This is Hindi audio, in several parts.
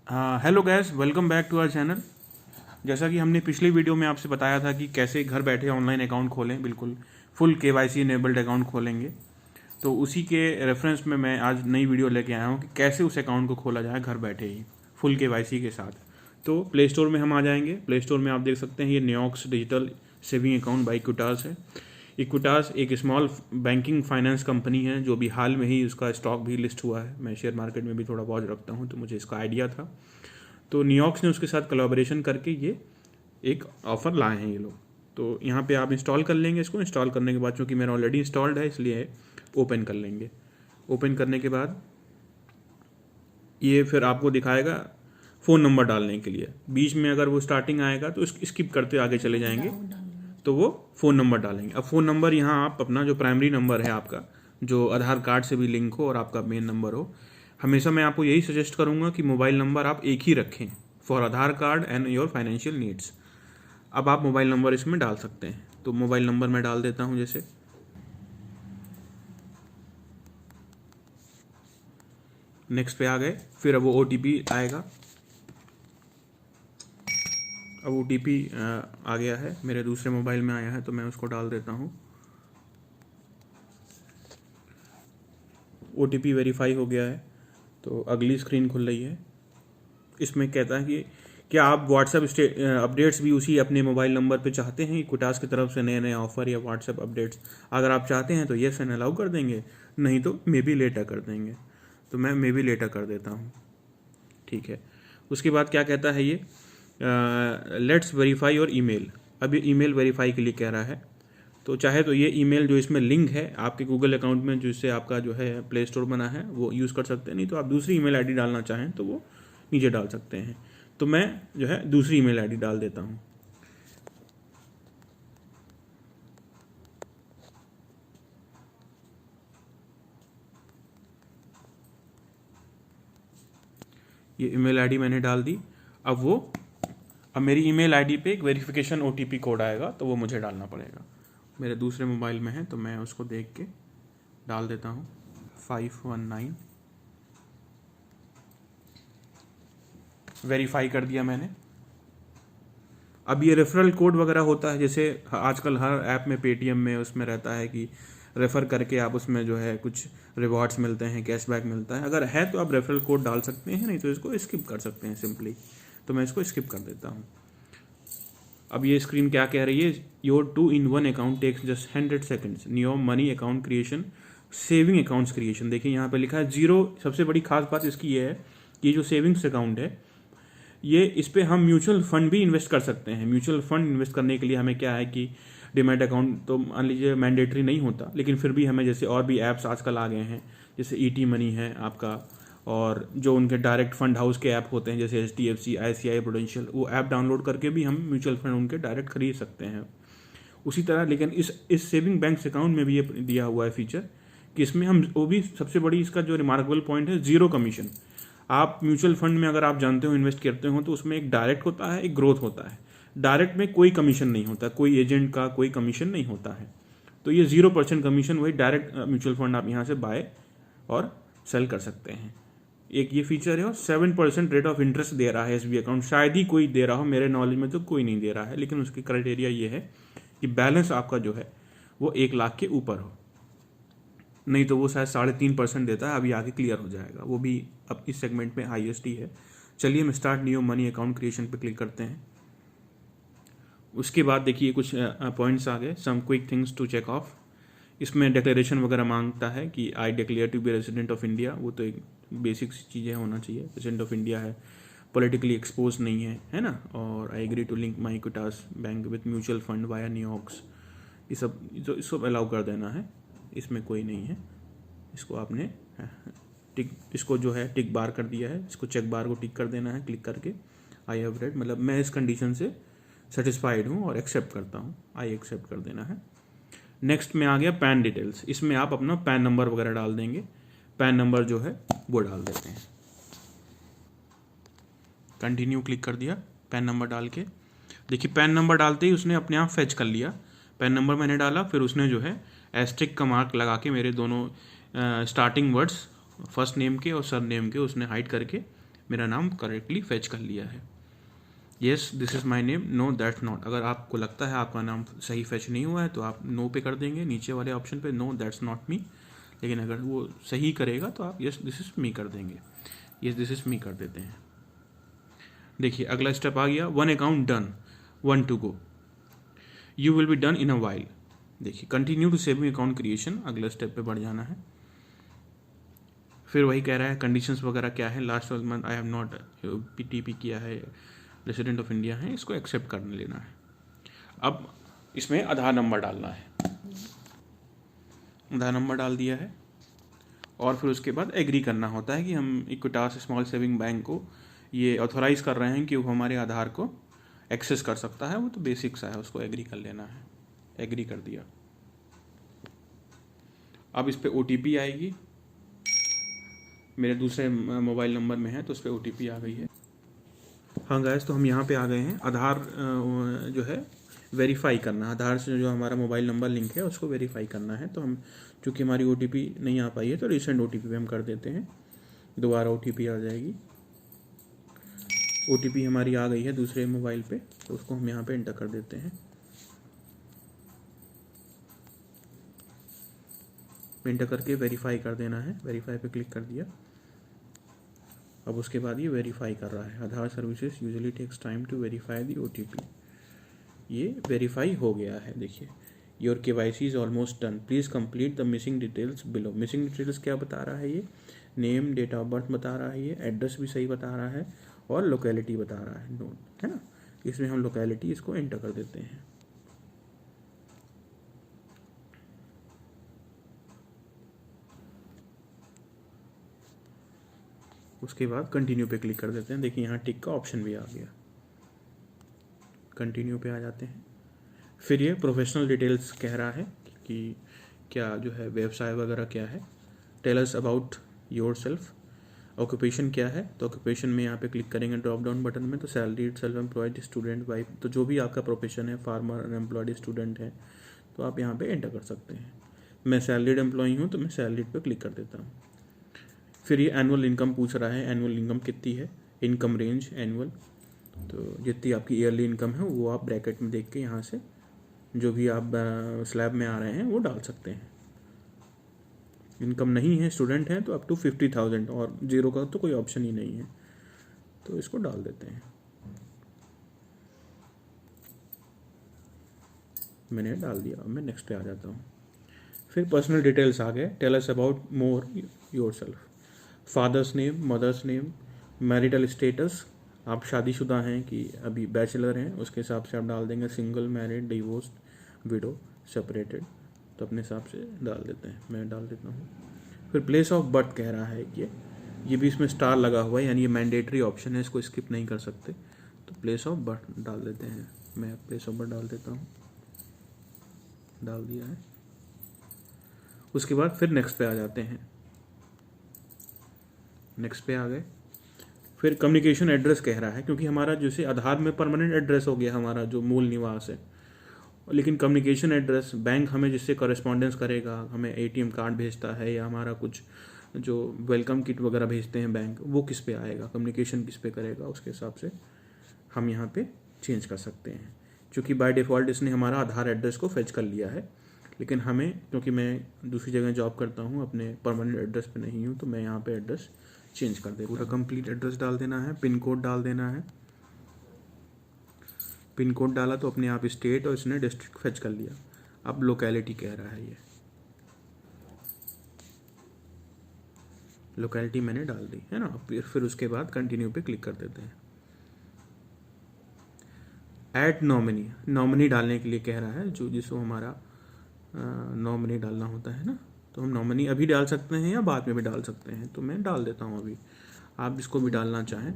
Hello guys, welcome back to our channel. जैसा कि हमने पिछली वीडियो में आपसे बताया था कि कैसे घर बैठे ऑनलाइन अकाउंट खोलें, बिल्कुल फुल केवाईसी इनेबल्ड अकाउंट खोलेंगे। तो उसी के रेफरेंस में मैं आज नई वीडियो लेके आया हूँ कि कैसे उस अकाउंट को खोला जाए घर बैठे ही फुल केवाईसी के साथ। तो प्ले स्टोर में हम आ जाएंगे। प्ले स्टोर में आप देख सकते हैं ये Neox digital saving account by Equitas है। इक्विटास एक स्मॉल बैंकिंग फाइनेंस कंपनी है जो भी हाल में ही उसका स्टॉक भी लिस्ट हुआ है। मैं शेयर मार्केट में भी थोड़ा बहुत रखता हूँ तो मुझे इसका आइडिया था। तो नियोक्स ने उसके साथ कोलैबोरेशन करके ये एक ऑफ़र लाए हैं ये लोग। तो यहाँ पे आप इंस्टॉल कर लेंगे इसको। इंस्टॉल करने के बाद, चूँकि मेरा ऑलरेडी इंस्टॉल्ड है इसलिए ओपन कर लेंगे। ओपन करने के बाद ये फिर आपको दिखाएगा फ़ोन नंबर डालने के लिए। बीच में अगर वो स्टार्टिंग आएगा तो स्किप करते आगे चले जाएंगे तो वो फ़ोन नंबर डालेंगे। अब फ़ोन नंबर यहाँ आप अपना जो प्राइमरी नंबर है आपका, जो आधार कार्ड से भी लिंक हो और आपका मेन नंबर हो, हमेशा मैं आपको यही सजेस्ट करूँगा कि मोबाइल नंबर आप एक ही रखें for Aadhaar card and your financial needs. अब आप मोबाइल नंबर इसमें डाल सकते हैं। तो मोबाइल नंबर मैं डाल देता हूँ। जैसे नेक्स्ट पे आ गए, फिर अब वो OTP आएगा। अब OTP आ गया है, मेरे दूसरे मोबाइल में आया है तो मैं उसको डाल देता हूँ। OTP वेरीफाई हो गया है तो अगली स्क्रीन खुल रही है। इसमें कहता है कि क्या आप व्हाट्सएप अपडेट्स भी उसी अपने मोबाइल नंबर पे चाहते हैं। इक्विटास की तरफ से नए नए ऑफर या व्हाट्सएप अपडेट्स अगर आप चाहते हैं तो येस एंड अलाउ कर देंगे, नहीं तो मे बी लेटर कर देंगे। तो मैं मे बी लेटर कर देता हूँ। ठीक है। उसके बाद क्या कहता है ये, लेट्स वेरीफाई योर ईमेल। अब ये ईमेल वेरीफाई के लिए कह रहा है। तो चाहे तो ये ईमेल जो इसमें लिंक है आपके गूगल अकाउंट में, जिससे आपका जो है प्ले स्टोर बना है, वो यूज़ कर सकते हैं। नहीं तो आप दूसरी ईमेल आईडी डालना चाहें तो वो नीचे डाल सकते हैं। तो मैं जो है दूसरी ईमेल आईडी डाल देता हूँ। ये ईमेल आईडी मैंने डाल दी। अब मेरी ईमेल आईडी पे एक वेरिफिकेशन OTP कोड आएगा तो वो मुझे डालना पड़ेगा। मेरे दूसरे मोबाइल में है तो मैं उसको देख के डाल देता हूँ 519। वेरीफाई कर दिया मैंने। अब ये रेफरल कोड वगैरह होता है, जैसे आजकल हर ऐप में, पेटीएम में उसमें रहता है कि रेफ़र करके आप उसमें जो है कुछ रिवॉर्ड्स मिलते हैं, कैशबैक मिलता है। अगर है तो आप रेफरल कोड डाल सकते हैं, नहीं तो इसको स्किप कर सकते हैं सिंपली। तो मैं इसको स्किप कर देता हूँ। अब ये स्क्रीन क्या कह रही है, your 2-in-1 account takes just 100 seconds, Neo money account creation, saving accounts creation. देखिए यहाँ पे लिखा है 0। सबसे बड़ी खास बात इसकी ये है कि जो सेविंग्स अकाउंट है ये, इस पर हम म्यूचुअल फंड भी इन्वेस्ट कर सकते हैं। म्यूचुअल फंड इन्वेस्ट करने के लिए हमें क्या है कि डिमैट अकाउंट तो मान लीजिए मैंडेटरी नहीं होता, लेकिन फिर भी हमें, जैसे और भी ऐप्स आजकल आ गए हैं, जैसे ET मनी है आपका, और जो उनके डायरेक्ट फंड हाउस के ऐप होते हैं जैसे HDFC, ICICI प्रूडेंशियल, वो ऐप डाउनलोड करके भी हम म्यूचुअल फंड उनके डायरेक्ट खरीद सकते हैं। उसी तरह लेकिन इस सेविंग बैंक अकाउंट में भी ये दिया हुआ है फीचर कि इसमें हम, वो भी सबसे बड़ी इसका जो रिमार्केबल पॉइंट है, 0 कमीशन। आप म्यूचुअल फंड में अगर आप जानते हो, इन्वेस्ट करते हो, तो उसमें एक डायरेक्ट होता है, एक ग्रोथ होता है। डायरेक्ट में कोई कमीशन नहीं होता, कोई एजेंट का कोई कमीशन नहीं होता है। तो ये 0% कमीशन, वही डायरेक्ट म्यूचुअल फंड आप यहाँ से बाय और सेल कर सकते हैं। एक ये फीचर है। और 7% रेट ऑफ इंटरेस्ट दे रहा है SBI अकाउंट। शायद ही कोई दे रहा हो, मेरे नॉलेज में तो कोई नहीं दे रहा है, लेकिन उसकी क्राइटेरिया ये है कि बैलेंस आपका जो है वो 1 लाख के ऊपर हो, नहीं तो वो शायद 3.5% देता है। अभी आगे क्लियर हो जाएगा, वो भी अब इस सेगमेंट में हाईएस्ट ही है। चलिए हम start new money account creation पे क्लिक करते हैं। उसके बाद देखिए कुछ पॉइंट्स आ गए, some quick things to check off. इसमें डिक्लेरेशन वगैरह मांगता है कि I declare to be resident of India. वो तो एक बेसिक चीज़ें होना चाहिए, रेजिडेंट ऑफ इंडिया है, पॉलिटिकली एक्सपोज नहीं है ना, और I agree to link my Equitas bank with mutual fund via Neox. ये सब अलाउ कर देना है, इसमें कोई नहीं है। इसको आपने टिक, इसको जो है टिक बार कर दिया है, इसको चेक बार को टिक कर देना है क्लिक करके। आई हैव रेड, मतलब मैं इस कंडीशन से सेटिस्फाइड हूँ और एक्सेप्ट करता हूँ, आई एक्सेप्ट कर देना है। नेक्स्ट में आ गया पैन डिटेल्स। इसमें आप अपना पैन नंबर वगैरह डाल देंगे। पैन नंबर जो है वो डाल देते हैं। कंटिन्यू क्लिक कर दिया पैन नंबर डाल के। देखिए पैन नंबर डालते ही उसने अपने आप फेच कर लिया। पैन नंबर मैंने डाला, फिर उसने जो है एस्ट्रिक का मार्क लगा के मेरे दोनों स्टार्टिंग वर्ड्स, फर्स्ट नेम के और सर नेम के, उसने हाइड करके मेरा नाम करेक्टली फेच कर लिया है। Yes this is my name, no that's not. अगर आपको लगता है आपका नाम सही फेच नहीं हुआ है तो आप नो पे कर देंगे नीचे वाले ऑप्शन पे, नो दैट्स नॉट मी। लेकिन अगर वो सही करेगा तो आप येस दिस इज़ मी कर देंगे, येस दिस इज़ मी कर देते हैं। देखिए अगला स्टेप आ गया, 1 account done, 1 to go, you will be done in a while. देखिए continue to saving account creation, अगले स्टेप पे बढ़ जाना है। फिर वही कह रहा है कंडीशंस वगैरह क्या है, last 12 month I have not PTP किया है, रेसिडेंट ऑफ इंडिया है, इसको एक्सेप्ट कर लेना है। अब इसमें आधार नंबर डालना है, आधार नंबर डाल दिया है और फिर उसके बाद एग्री करना होता है कि हम इक्विटास स्मॉल सेविंग बैंक को ये ऑथोराइज कर रहे हैं कि वो हमारे आधार को एक्सेस कर सकता है। वो तो बेसिक सा है, उसको एग्री कर लेना है, एग्री कर दिया। अब इस पर ओटीपी आएगी, मेरे दूसरे मोबाइल नंबर में है तो उस पर ओटीपी आ गई है। हाँ गाइस, तो हम यहाँ पे आ गए हैं। आधार जो है वेरीफाई करना, आधार से जो हमारा मोबाइल नंबर लिंक है उसको वेरीफाई करना है। तो हम चूँकि हमारी ओटीपी नहीं आ पाई है तो रिसेंट ओटीपी पे हम कर देते हैं, दोबारा ओटीपी आ जाएगी। ओटीपी हमारी आ गई है दूसरे मोबाइल पे, तो उसको हम यहाँ पे एंटर कर देते हैं। एंटर करके वेरीफाई कर देना है, वेरीफाई पे क्लिक कर दिया। अब उसके बाद ये वेरीफाई कर रहा है। Aadhaar services usually takes time to verify the OTP. ये वेरीफाई हो गया है। देखिए your KYC is almost done, please complete the missing details below. Missing details क्या बता रहा है, ये नेम, डेट ऑफ बर्थ बता रहा है, ये एड्रेस भी सही बता रहा है और लोकेलिटी बता रहा है, नोट है ना। इसमें हम लोकेलिटी इसको एंटर कर देते हैं। उसके बाद कंटिन्यू पे क्लिक कर देते हैं। देखिए यहाँ टिक का ऑप्शन भी आ गया, कंटिन्यू पे आ जाते हैं। फिर ये प्रोफेशनल डिटेल्स कह रहा है कि क्या जो है व्यवसाय वगैरह क्या है। Tell us about yourself. Occupation क्या है, तो ऑक्यूपेशन में यहाँ पे क्लिक करेंगे ड्रॉप डाउन बटन में, तो salaried, self employed, student, wife, तो जो भी आपका प्रोफेशन है, फार्मर, अनएम्प्लॉयड, स्टूडेंट है, तो आप यहाँ पे एंटर कर सकते हैं। मैं सैलरीड एम्प्लॉई हूँ तो मैं सैलरीड पे क्लिक कर देता हूँ। फिर ये एनुअल इनकम पूछ रहा है, एनुअल इनकम कितनी है, इनकम रेंज एनुअल, तो जितनी आपकी ईयरली इनकम है वो आप ब्रैकेट में देख के यहाँ से जो भी आप स्लैब में आ रहे हैं वो डाल सकते हैं। इनकम नहीं है, स्टूडेंट हैं, तो अप टू 50,000, और जीरो का तो कोई ऑप्शन ही नहीं है, तो इसको डाल देते हैं। मैंने डाल दिया, अब मैं नेक्स्ट पे आ जाता हूँ। फिर पर्सनल डिटेल्स आ गए। Tell us about more yourself. Father's name, mother's name, marital status, आप शादीशुदा हैं कि अभी बैचलर हैं, उसके हिसाब से आप डाल देंगे। Single, married, divorced, window, separated, तो अपने हिसाब से डाल देते हैं, मैं डाल देता हूँ। फिर प्लेस ऑफ बर्थ कह रहा है कि ये भी इसमें स्टार लगा हुआ है, यानी ये मैंडेटरी ऑप्शन है, इसको स्किप नहीं कर सकते। तो प्लेस ऑफ बर्थ डाल देते हैं, मैं प्लेस ऑफ बर्थ डाल देता हूँ, डाल दिया है। उसके बाद फिर नेक्स्ट पे आ जाते हैं। नेक्स्ट पे आ गए। फिर कम्युनिकेशन एड्रेस कह रहा है, क्योंकि हमारा जैसे आधार में परमानेंट एड्रेस हो गया हमारा जो मूल निवास है, लेकिन कम्युनिकेशन एड्रेस बैंक हमें जिससे कॉरेस्पॉन्डेंस करेगा, हमें एटीएम कार्ड भेजता है या हमारा कुछ जो वेलकम किट वगैरह भेजते हैं बैंक, वो किस पे आएगा, कम्युनिकेशन किस पे करेगा, उसके हिसाब से हम यहाँ पे चेंज कर सकते हैं। क्योंकि बाय डिफ़ॉल्ट इसने हमारा आधार एड्रेस को फेच कर लिया है, लेकिन हमें, क्योंकि मैं दूसरी जगह जॉब करता हूँ, अपने परमानेंट एड्रेस पे नहीं हूँ, तो मैं यहाँ पे एड्रेस चेंज कर देता हूँ। पूरा कंप्लीट एड्रेस डाल देना है, पिन कोड डाल देना है। पिन कोड डाला तो अपने आप स्टेट और इसने डिस्ट्रिक्ट फेच कर लिया। अब लोकेलिटी कह रहा है, ये लोकेलिटी मैंने डाल दी है ना। फिर उसके बाद कंटिन्यू पे क्लिक कर देते हैं। ऐड नॉमिनी, नॉमिनी डालने के लिए कह रहा है, जो जिसको हमारा नॉमिनी डालना होता है ना, तो हम नॉमिनी अभी डाल सकते हैं या बाद में भी डाल सकते हैं, तो मैं डाल देता हूँ अभी। आप जिसको भी डालना चाहें।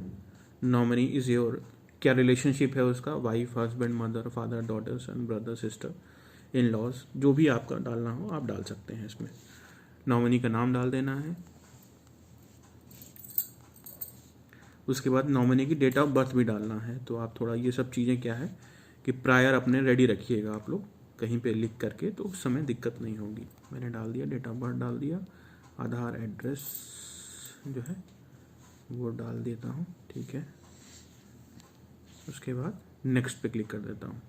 नॉमिनी इज़ योर, क्या रिलेशनशिप है उसका, wife, husband, mother, father, daughter, son, brother, sister, in laws, जो भी आपका डालना हो आप डाल सकते हैं इसमें। नॉमिनी का नाम डाल देना है। उसके बाद नॉमिनी की डेट ऑफ बर्थ भी डालना है। तो आप थोड़ा ये सब चीज़ें क्या है कि प्रायर अपने रेडी रखिएगा आप लोग कहीं पे लिख करके, तो उस समय दिक्कत नहीं होगी। मैंने डाल दिया, डेट ऑफ बर्थ डाल दिया, आधार एड्रेस जो है वो डाल देता हूँ, ठीक है। उसके बाद नेक्स्ट पे क्लिक कर देता हूँ।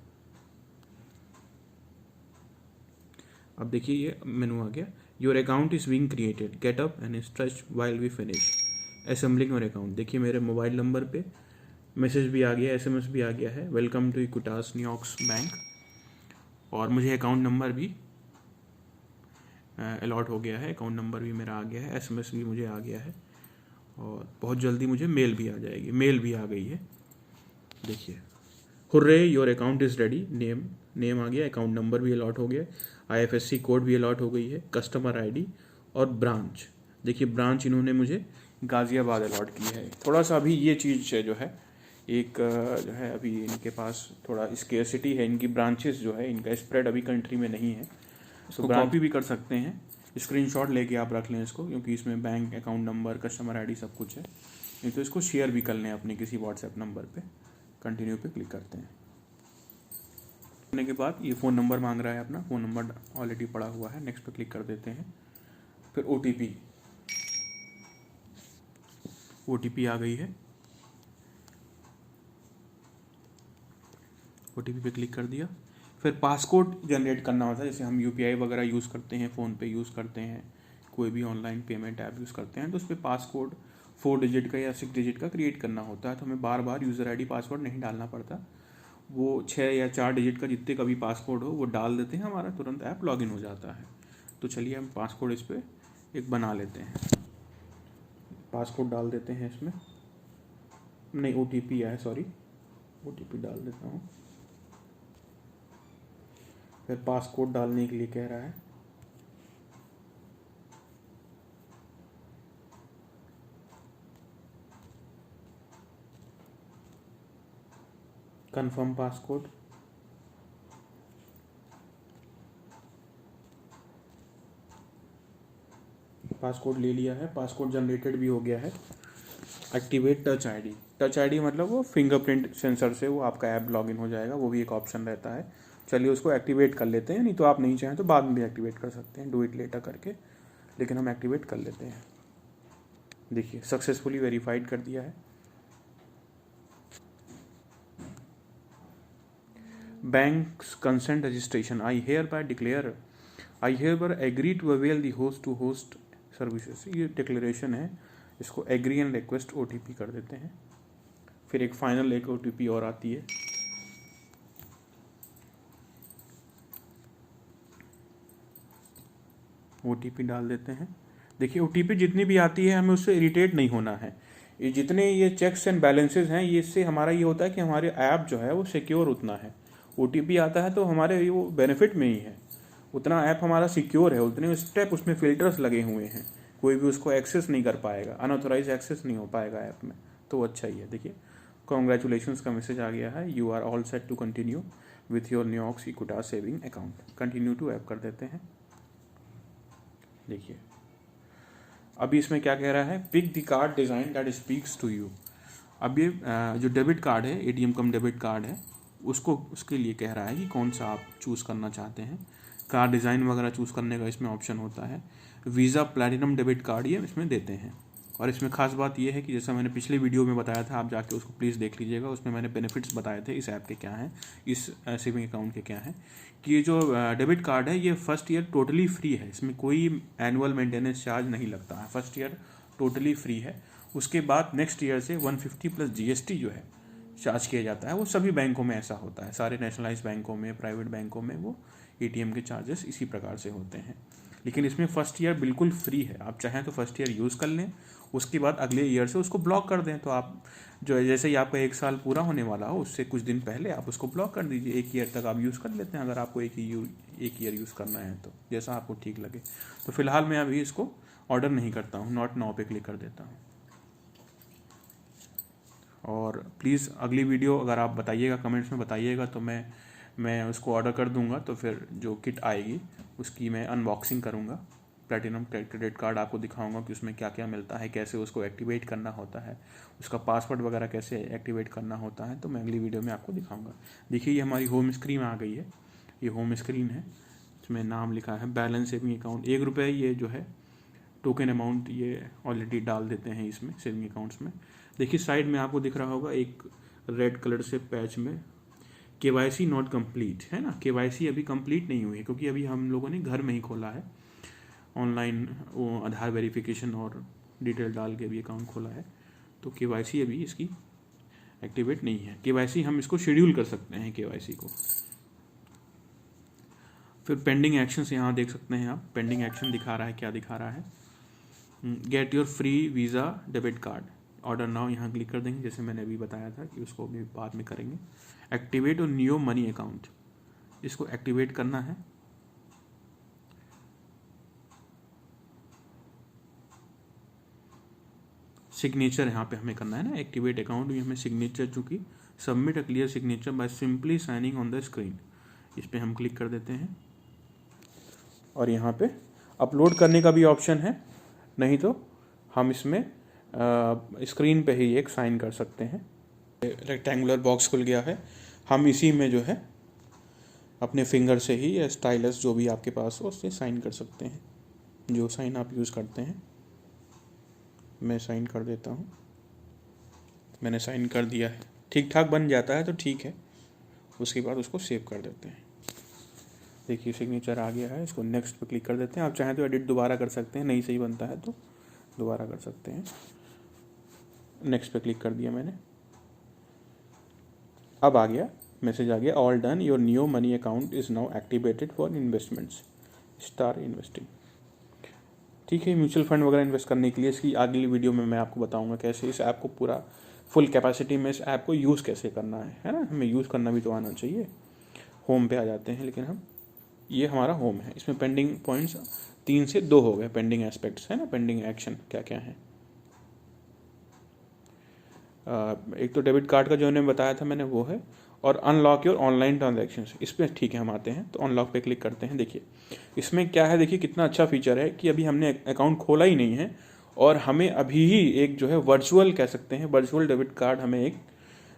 अब देखिए ये मेनू आ गया, your account is being created, get up and stretch while we finish assembling your account. देखिए मेरे मोबाइल नंबर पे मैसेज भी आ गया, SMS भी आ गया है, वेलकम टू इक्विटास न्यूयॉर्क्स बैंक, और मुझे अकाउंट नंबर भी अलॉट हो गया है, अकाउंट नंबर भी मेरा आ गया है, SMS भी मुझे आ गया है, और बहुत जल्दी मुझे मेल भी आ जाएगी, मेल भी आ गई है। देखिए hurray your account is ready, name आ गया, अकाउंट नंबर भी अलॉट हो गया, IFSC कोड भी अलॉट हो गई है, कस्टमर ID और ब्रांच। देखिए ब्रांच इन्होंने मुझे गाज़ियाबाद अलॉट की है। थोड़ा सा अभी ये चीज़ जो है एक जो है अभी इनके पास थोड़ा स्केर्सिटी है, इनकी ब्रांचेस जो है इनका स्प्रेड अभी कंट्री में नहीं है। इसको कॉपी भी कर सकते हैं, स्क्रीनशॉट लेके आप रख लें इसको, क्योंकि इसमें bank account number, customer ID सब कुछ है। नहीं तो इसको शेयर भी कर लें अपने किसी व्हाट्सएप नंबर पे। कंटिन्यू पे क्लिक करते हैं। करने के बाद ये फ़ोन नंबर मांग रहा है, अपना फ़ोन नंबर ऑलरेडी पड़ा हुआ है, नेक्स्ट पे क्लिक कर देते हैं। फिर OTP आ गई है, OTP पे क्लिक कर दिया। फिर पासकोड जनरेट करना होता है, जैसे हम UPI वगैरह यूज़ करते हैं, फ़ोन पे यूज़ करते हैं, कोई भी ऑनलाइन पेमेंट ऐप यूज़ करते हैं, तो उस पर पासकोड 4 डिजिट का या 6 डिजिट का क्रिएट करना होता है। तो हमें बार बार यूज़र ID पासवर्ड नहीं डालना पड़ता, वो 6 या 4 डिजिट का जितने का भी पासकोड हो वो डाल देते हैं, हमारा तुरंत ऐप लॉगिन हो जाता है। तो चलिए हम पासकोड इस पर एक बना लेते हैं, पासकोड डाल देते हैं इसमें, नहीं OTP है, सॉरी OTP डाल देता हूँ। फिर पासकोड डालने के लिए कह रहा है, कंफर्म पासकोड, पासकोड ले लिया है, पासकोड जनरेटेड भी हो गया है। Activate touch ID, touch ID मतलब वो फिंगरप्रिंट सेंसर से वो आपका ऐप लॉगिन हो जाएगा, वो भी एक ऑप्शन रहता है। चलिए उसको एक्टिवेट कर लेते हैं, नहीं तो आप नहीं चाहें तो बाद में भी एक्टिवेट कर सकते हैं, डू इट लेटर करके, लेकिन हम एक्टिवेट कर लेते हैं। देखिए सक्सेसफुली वेरीफाइड कर दिया है। Bank's consent registration, I hereby agree to avail the host to host services, ये डिक्लेरेशन है, इसको एग्री एंड रिक्वेस्ट OTP कर देते हैं। फिर एक फाइनल एक OTP और आती है, OTP डाल देते हैं। देखिए OTP जितनी भी आती है हमें उससे इरिटेट नहीं होना है, ये जितने ये चेक्स एंड बैलेंसेस हैं, ये इससे हमारा ये होता है कि हमारे ऐप जो है वो सिक्योर उतना है। OTP आता है तो हमारे वो बेनिफिट में ही है, उतना ऐप हमारा सिक्योर है, उतने स्टेप उसमें फिल्टर्स लगे हुए हैं, कोई भी उसको एक्सेस नहीं कर पाएगा, अनऑथोराइज एक्सेस नहीं हो पाएगा ऐप में, तो अच्छा ही है। देखिए कॉन्ग्रेचुलेशंस का मैसेज आ गया है, you are all set to continue with your New York's Equitas saving account, continue to app कर देते हैं। देखिए अभी इसमें क्या कह रहा है, pick the card design that speaks to you. अब ये जो डेबिट कार्ड है, ATM कम डेबिट कार्ड है, उसको उसके लिए कह रहा है कि कौन सा आप चूज़ करना चाहते हैं। कार्ड डिज़ाइन वगैरह चूज़ करने का इसमें ऑप्शन होता है। वीज़ा प्लैटिनम डेबिट कार्ड ये इसमें देते हैं, और इसमें खास बात यह है कि जैसा मैंने पिछले वीडियो में बताया था, आप जाके उसको प्लीज़ देख लीजिएगा, उसमें मैंने बेनिफिट्स बताए थे इस ऐप के क्या हैं, इस सेविंग अकाउंट के क्या हैं, कि ये जो डेबिट कार्ड है ये फर्स्ट ईयर टोटली फ्री है, इसमें कोई एनुअल मेंटेनेंस चार्ज नहीं लगता है, फर्स्ट ईयर टोटली फ्री है। उसके बाद नेक्स्ट ईयर से 150 प्लस GST जो है चार्ज किया जाता है। वो सभी बैंकों में ऐसा होता है, सारे नेशनलाइज बैंकों में, प्राइवेट बैंकों में वो ATM के चार्जेस इसी प्रकार से होते हैं। लेकिन इसमें फर्स्ट ईयर बिल्कुल फ्री है, आप चाहें तो फर्स्ट ईयर यूज़ कर लें, उसके बाद अगले ईयर से उसको ब्लॉक कर दें। तो आप जो है जैसे ही आपका 1 साल पूरा होने वाला हो उससे कुछ दिन पहले आप उसको ब्लॉक कर दीजिए, 1 ईयर तक आप यूज़ कर लेते हैं, अगर आपको एक ईयर यूज़ करना है तो, जैसा आपको ठीक लगे। तो फिलहाल मैं अभी इसको ऑर्डर नहीं करता हूँ, नॉट नाउ पे क्लिक कर देता हूँ। और प्लीज़ अगली वीडियो अगर आप बताइएगा, कमेंट्स में बताइएगा, तो मैं उसको ऑर्डर कर दूंगा। तो फिर जो किट आएगी उसकी मैं अनबॉक्सिंग करूंगा, प्लैटिनम क्रेडिट कार्ड आपको दिखाऊंगा कि उसमें क्या क्या मिलता है, कैसे उसको एक्टिवेट करना होता है, उसका पासवर्ड वगैरह कैसे एक्टिवेट करना होता है, तो मैं अगली वीडियो में आपको दिखाऊंगा। देखिए ये हमारी होम स्क्रीन आ गई है, ये होम स्क्रीन है, इसमें नाम लिखा है बैलेंस सेविंग अकाउंट, 1 रुपये ये जो है टोकन अमाउंट ये ऑलरेडी डाल देते हैं इसमें सेविंग अकाउंट्स में। देखिए साइड में आपको दिख रहा होगा एक रेड कलर से पैच में KYC नॉट कंप्लीट है ना। KYC अभी कंप्लीट नहीं हुई है क्योंकि अभी हम लोगों ने घर में ही खोला है, ऑनलाइन वो आधार वेरिफिकेशन और डिटेल डाल के अभी अकाउंट खोला है, तो KYC अभी इसकी एक्टिवेट नहीं है। KYC हम इसको शेड्यूल कर सकते हैं KYC को। फिर पेंडिंग एक्शंस यहाँ देख सकते हैं आप, पेंडिंग एक्शन दिखा रहा है, क्या दिखा रहा है, get your free visa debit card, order now यहाँ क्लिक कर देंगे, जैसे मैंने अभी बताया था कि उसको अभी बाद में करेंगे। एक्टिवेट और नियो मनी अकाउंट, इसको एक्टिवेट करना है। सिग्नेचर यहाँ पे हमें करना है ना, एक्टिवेट अकाउंट में हमें सिग्नेचर, चूंकि submit a clear signature by simply signing on the screen, इस पर हम क्लिक कर देते हैं। और यहाँ पे अपलोड करने का भी ऑप्शन है, नहीं तो हम इसमें स्क्रीन पे ही एक साइन कर सकते हैं। रेक्टेंगुलर बॉक्स खुल गया है, हम इसी में जो है अपने फिंगर से ही या स्टाइलस जो भी आपके पास हो उससे साइन कर सकते हैं, जो साइन आप यूज़ करते हैं। मैं साइन कर देता हूँ, मैंने साइन कर दिया है, ठीक ठाक बन जाता है तो ठीक है। उसके बाद उसको सेव कर देते हैं। देखिए सिग्नेचर आ गया है, इसको नेक्स्ट पे क्लिक कर देते हैं। आप चाहें तो एडिट दोबारा कर सकते हैं, नहीं सही बनता है तो दोबारा कर सकते हैं। नेक्स्ट पे क्लिक कर दिया मैंने, अब आ गया मैसेज आ गया, all done, your new money account is now activated for investments, star investing. ठीक है, म्यूचुअल फंड वगैरह इन्वेस्ट करने के लिए इसकी अगली वीडियो में मैं आपको बताऊंगा कैसे इस ऐप को पूरा फुल कैपेसिटी में इस ऐप को यूज़ कैसे करना है ना। हमें यूज़ करना भी तो आना चाहिए। होम पे आ जाते हैं, लेकिन हम ये हमारा होम है, इसमें पेंडिंग पॉइंट्स 3 से 2 हो गए, पेंडिंग एस्पेक्ट्स है ना, पेंडिंग एक्शन क्या क्या है। एक तो डेबिट कार्ड का जो मैंने बताया था मैंने वो है, और अनलॉक योर ऑनलाइन ट्रांजैक्शंस, इस पर ठीक है हम आते हैं तो अनलॉक पे क्लिक करते हैं। देखिए इसमें क्या है, देखिए कितना अच्छा फीचर है कि अभी हमने अकाउंट खोला ही नहीं है और हमें अभी ही एक जो है वर्चुअल कह सकते हैं, वर्चुअल डेबिट कार्ड हमें एक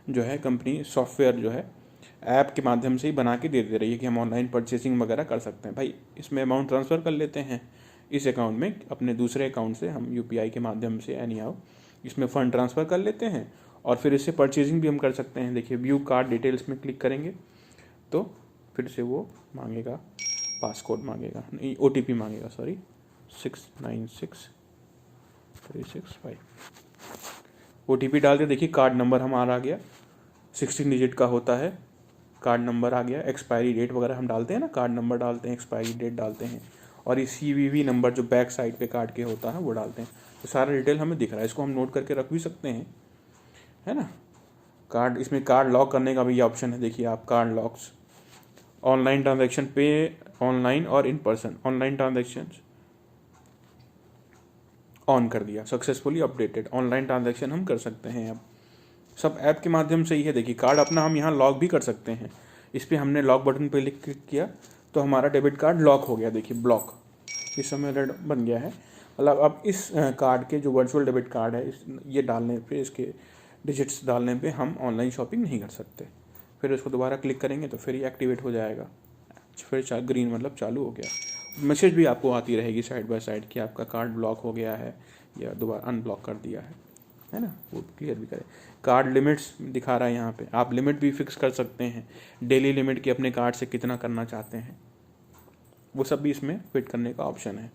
जो है कंपनी सॉफ्टवेयर जो है ऐप के माध्यम से ही बना के दे रही है कि हम ऑनलाइन परचेसिंग वगैरह कर सकते हैं। भाई इसमें अमाउंट ट्रांसफ़र कर लेते हैं इस अकाउंट में, अपने दूसरे अकाउंट से हम UPI के माध्यम से एनी हाउ इसमें फ़ंड ट्रांसफ़र कर लेते हैं और फिर इससे परचेजिंग भी हम कर सकते हैं। देखिए व्यू कार्ड डिटेल्स में क्लिक करेंगे तो फिर से वो मांगेगा, पासकोड मांगेगा, नहीं OTP मांगेगा, सॉरी 696365। OTP डाल के देखिए कार्ड नंबर हमारा आ गया, 16 डिजिट का होता है, कार्ड नंबर आ गया। एक्सपायरी डेट वगैरह हम डालते हैं ना, कार्ड नंबर डालते हैं, एक्सपायरी डेट डालते हैं, और ये CVV नंबर जो बैक साइड पे कार्ड के होता है वो डालते हैं। तो सारा डिटेल हमें दिख रहा है, इसको हम नोट करके रख भी सकते हैं, है ना। कार्ड, इसमें कार्ड लॉक करने का भी ऑप्शन है, देखिए आप कार्ड लॉक्स, ऑनलाइन ट्रांजैक्शन पे, ऑनलाइन और in person, online transaction on कर दिया, सक्सेसफुली अपडेटेड, ऑनलाइन ट्रांजैक्शन हम कर सकते हैं अब सब ऐप के माध्यम से ही है। देखिए कार्ड अपना हम यहाँ लॉक भी कर सकते हैं, इस पर हमने लॉक बटन पे क्लिक किया तो हमारा डेबिट कार्ड लॉक हो गया, देखिए ब्लॉक, इस समय रेड बन गया है। मतलब अब इस कार्ड के जो वर्चुअल डेबिट कार्ड है ये डालने पे, इसके डिजिट्स डालने पे हम ऑनलाइन शॉपिंग नहीं कर सकते। फिर इसको दोबारा क्लिक करेंगे तो फिर ये एक्टिवेट हो जाएगा, फिर ग्रीन मतलब चालू हो गया। मैसेज भी आपको आती रहेगी साइड बाय साइड कि आपका कार्ड ब्लॉक हो गया है या दोबारा अनब्लॉक कर दिया है ना, वो क्लियर भी करें। कार्ड लिमिट्स दिखा रहा है यहाँ पे, आप लिमिट भी फिक्स कर सकते हैं, डेली लिमिट की अपने कार्ड से कितना करना चाहते हैं वो सब भी इसमें फिट करने का ऑप्शन है।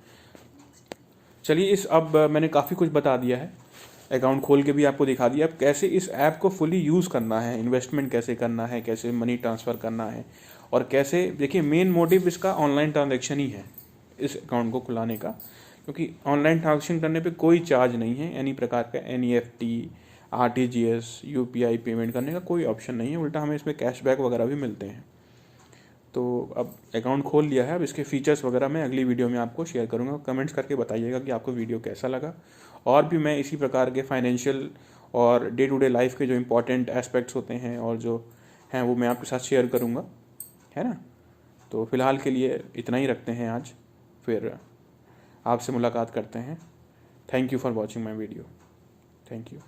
चलिए अब मैंने काफ़ी कुछ बता दिया है, अकाउंट खोल के भी आपको दिखा दिया अब कैसे इस ऐप को फुली यूज़ करना है, इन्वेस्टमेंट कैसे करना है, कैसे मनी ट्रांसफ़र करना है, और कैसे, देखिए मेन मोटिव इसका ऑनलाइन ट्रांजैक्शन ही है इस अकाउंट को खुलाने का, क्योंकि ऑनलाइन ट्रांजैक्शन करने पे कोई चार्ज नहीं है, एनी प्रकार का NEFT, RTGS, UPI पेमेंट करने का कोई ऑप्शन नहीं है, उल्टा हमें इसमें कैशबैक वगैरह भी मिलते हैं। तो अब अकाउंट खोल लिया है, अब इसके फीचर्स वगैरह मैं अगली वीडियो में आपको शेयर करूंगा। कमेंट्स करके बताइएगा कि आपको वीडियो कैसा लगा, और भी मैं इसी प्रकार के फाइनेंशियल और डे टू डे लाइफ के जो इम्पोर्टेंट एस्पेक्ट्स होते हैं और जो हैं वो मैं आपके साथ शेयर करूँगा, है ना। तो फ़िलहाल के लिए इतना ही रखते हैं आज, फिर आपसे मुलाकात करते हैं। Thank you for watching my video, thank you.